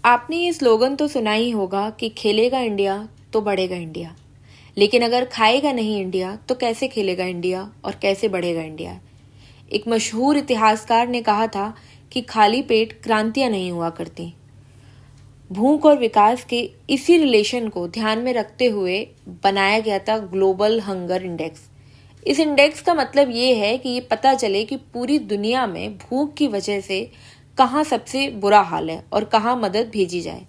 आपने ये स्लोगन तो सुना ही होगा कि खेलेगा इंडिया तो बढ़ेगा इंडिया। लेकिन अगर खाएगा नहीं इंडिया तो कैसे खेलेगा इंडिया और कैसे बढ़ेगा इंडिया। एक मशहूर इतिहासकार ने कहा था कि खाली पेट क्रांतियां नहीं हुआ करती। भूख और विकास के इसी रिलेशन को ध्यान में रखते हुए बनाया गया था ग्लोबल हंगर इंडेक्स। इस इंडेक्स का मतलब ये है कि ये पता चले कि पूरी दुनिया में भूख की वजह से कहाँ सबसे बुरा हाल है और कहाँ मदद भेजी जाए।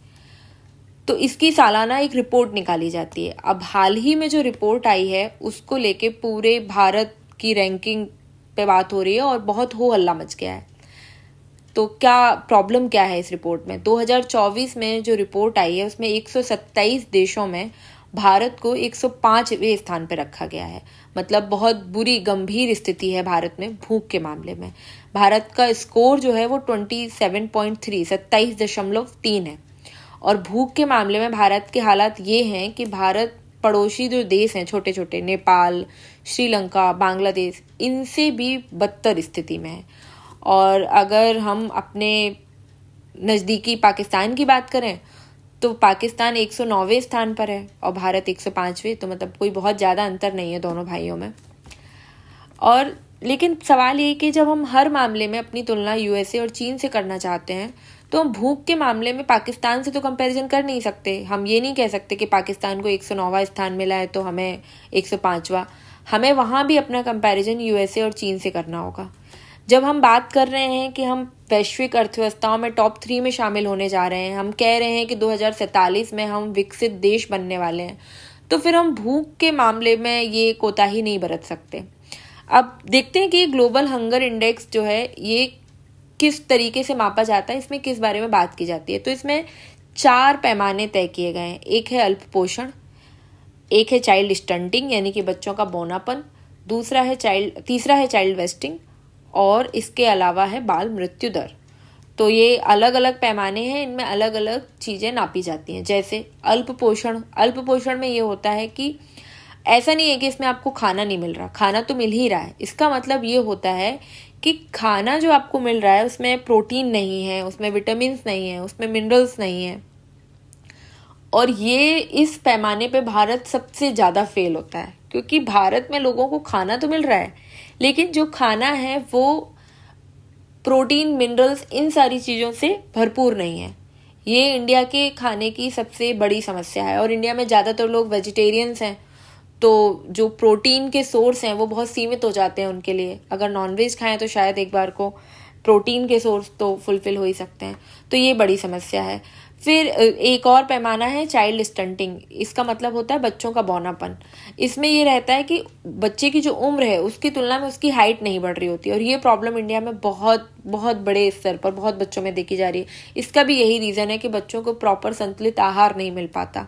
तो इसकी सालाना एक रिपोर्ट निकाली जाती है। अब हाल ही में जो रिपोर्ट आई है उसको लेके पूरे भारत की रैंकिंग पे बात हो रही है और बहुत हो हल्ला मच गया है। तो क्या प्रॉब्लम क्या है इस रिपोर्ट में? 2024 में जो रिपोर्ट आई है उसमें 127 देशों में भारत को 105वें स्थान पर रखा गया है। मतलब बहुत बुरी गंभीर स्थिति है भारत में भूख के मामले में। भारत का स्कोर जो है वो 27.3 है। और भूख के मामले में भारत के हालात ये हैं कि भारत पड़ोसी जो देश हैं छोटे छोटे, नेपाल, श्रीलंका, बांग्लादेश, इनसे भी बदतर स्थिति में है। और अगर हम अपने नज़दीकी पाकिस्तान की बात करें तो पाकिस्तान 109वें स्थान पर है और भारत 105वें। तो मतलब कोई बहुत ज़्यादा अंतर नहीं है दोनों भाइयों में। और लेकिन सवाल ये कि जब हम हर मामले में अपनी तुलना यूएसए और चीन से करना चाहते हैं तो हम भूख के मामले में पाकिस्तान से तो कंपैरिजन कर नहीं सकते। हम ये नहीं कह सकते कि पाकिस्तान को 109वां स्थान मिला है तो हमें 105वां। हमें वहाँ भी अपना कंपैरिजन यूएसए और चीन से करना होगा। जब हम बात कर रहे हैं कि हम वैश्विक अर्थव्यवस्थाओं में टॉप 3 में शामिल होने जा रहे हैं, हम कह रहे हैं कि 2047 में हम विकसित देश बनने वाले हैं, तो फिर हम भूख के मामले में ये कोताही नहीं बरत सकते। अब देखते हैं कि ग्लोबल हंगर इंडेक्स जो है ये किस तरीके से मापा जाता है, इसमें किस बारे में बात की जाती है। तो इसमें 4 पैमाने तय किए गए हैं। एक है अल्प पोषण, एक है चाइल्ड स्टंटिंग यानी कि बच्चों का बौनापन, तीसरा है चाइल्ड वेस्टिंग और इसके अलावा है बाल मृत्यु दर। तो ये अलग अलग पैमाने हैं, इनमें अलग अलग चीज़ें नापी जाती हैं। जैसे अल्प पोषण में ये होता है कि ऐसा नहीं है कि इसमें आपको खाना नहीं मिल रहा, खाना तो मिल ही रहा है। इसका मतलब ये होता है कि खाना जो आपको मिल रहा है उसमें प्रोटीन नहीं है, उसमें विटामिन नहीं है, उसमें मिनरल्स नहीं है। और ये इस पैमाने पे भारत सबसे ज़्यादा फेल होता है क्योंकि भारत में लोगों को खाना तो मिल रहा है लेकिन जो खाना है वो प्रोटीन, मिनरल्स, इन सारी चीज़ों से भरपूर नहीं है। ये इंडिया के खाने की सबसे बड़ी समस्या है। और इंडिया में ज़्यादातर लोग वेजिटेरियंस हैं तो जो प्रोटीन के सोर्स हैं वो बहुत सीमित हो जाते हैं उनके लिए। अगर नॉनवेज खाएं तो शायद एक बार को प्रोटीन के सोर्स तो फुलफिल हो ही सकते हैं। तो ये बड़ी समस्या है। फिर एक और पैमाना है चाइल्ड स्टंटिंग। इसका मतलब होता है बच्चों का बौनापन। इसमें ये रहता है कि बच्चे की जो उम्र है उसकी तुलना में उसकी हाइट नहीं बढ़ रही होती। और ये प्रॉब्लम इंडिया में बहुत बहुत बड़े स्तर पर बहुत बच्चों में देखी जा रही है। इसका भी यही रीज़न है कि बच्चों को प्रॉपर संतुलित आहार नहीं मिल पाता।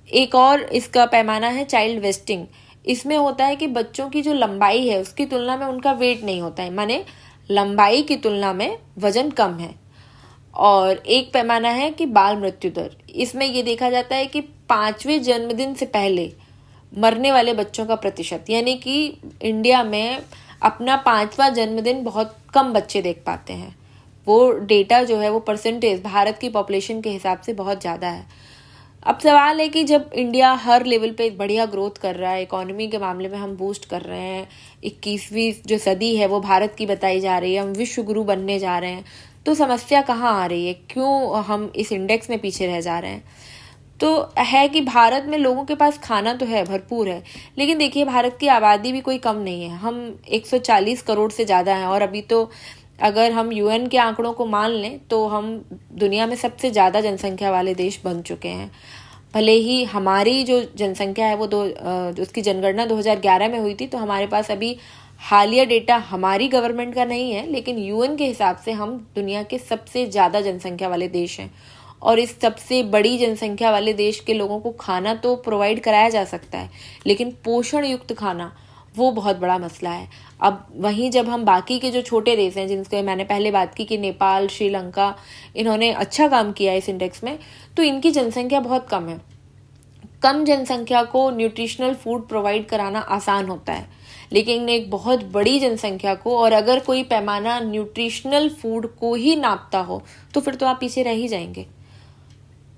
एक और इसका पैमाना है चाइल्ड वेस्टिंग। इसमें होता है कि बच्चों की जो लंबाई है उसकी तुलना में उनका वेट नहीं होता है, माने लंबाई की तुलना में वजन कम है। और एक पैमाना है कि बाल मृत्यु दर। इसमें ये देखा जाता है कि 5वें जन्मदिन से पहले मरने वाले बच्चों का प्रतिशत, यानी कि इंडिया में अपना 5वां जन्मदिन बहुत कम बच्चे देख पाते हैं। वो डेटा जो है वो परसेंटेज भारत की पॉपुलेशन के हिसाब से बहुत ज़्यादा है। अब सवाल है कि जब इंडिया हर लेवल पे बढ़िया ग्रोथ कर रहा है, इकोनॉमी के मामले में हम बूस्ट कर रहे हैं, 21वीं जो सदी है वो भारत की बताई जा रही है, हम विश्व गुरु बनने जा रहे हैं, तो समस्या कहाँ आ रही है? क्यों हम इस इंडेक्स में पीछे रह जा रहे हैं? तो है कि भारत में लोगों के पास खाना तो है, भरपूर है, लेकिन देखिए भारत की आबादी भी कोई कम नहीं है। हम 140 करोड़ से ज़्यादा हैं और अभी तो अगर हम यूएन के आंकड़ों को मान लें तो हम दुनिया में सबसे ज़्यादा जनसंख्या वाले देश बन चुके हैं। भले ही हमारी जो जनसंख्या है वो उसकी जनगणना 2011 में हुई थी, तो हमारे पास अभी हालिया डेटा हमारी गवर्नमेंट का नहीं है, लेकिन यूएन के हिसाब से हम दुनिया के सबसे ज़्यादा जनसंख्या वाले देश हैं। और इस सबसे बड़ी जनसंख्या वाले देश के लोगों को खाना तो प्रोवाइड कराया जा सकता है, लेकिन पोषण युक्त खाना वो बहुत बड़ा मसला है। अब वहीं जब हम बाकी के जो छोटे देश हैं जिनसे मैंने पहले बात की कि नेपाल, श्रीलंका, इन्होंने अच्छा काम किया है इस इंडेक्स में, तो इनकी जनसंख्या बहुत कम है। कम जनसंख्या को न्यूट्रिशनल फूड प्रोवाइड कराना आसान होता है, लेकिन एक बहुत बड़ी जनसंख्या को, और अगर कोई पैमाना न्यूट्रिशनल फूड को ही नापता हो तो फिर तो आप पीछे रह ही जाएंगे।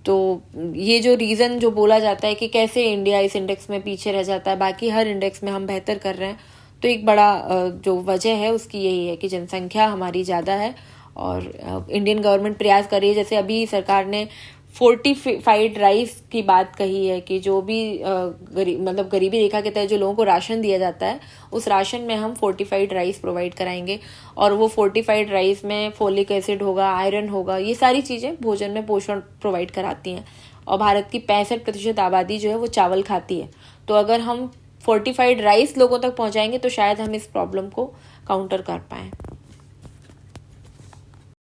तो ये जो रीज़न जो बोला जाता है कि कैसे इंडिया इस इंडेक्स में पीछे रह जाता है, बाकी हर इंडेक्स में हम बेहतर कर रहे हैं, तो एक बड़ा जो वजह है उसकी यही है कि जनसंख्या हमारी ज़्यादा है और इंडियन गवर्नमेंट प्रयास कर रही है। जैसे अभी सरकार ने फोर्टिफाइड राइस की बात कही है कि जो भी गरीबी रेखा के तहत जो लोगों को राशन दिया जाता है, उस राशन में हम फोर्टिफाइड राइस प्रोवाइड कराएंगे और वो फोर्टिफाइड राइस में फोलिक एसिड होगा, आयरन होगा, ये सारी चीज़ें भोजन में पोषण प्रोवाइड कराती हैं। और भारत की 65% आबादी जो है वो चावल खाती है, तो अगर हम फोर्टिफाइड राइस लोगों तक पहुंचाएंगे तो शायद हम इस प्रॉब्लम को काउंटर कर पाएँ।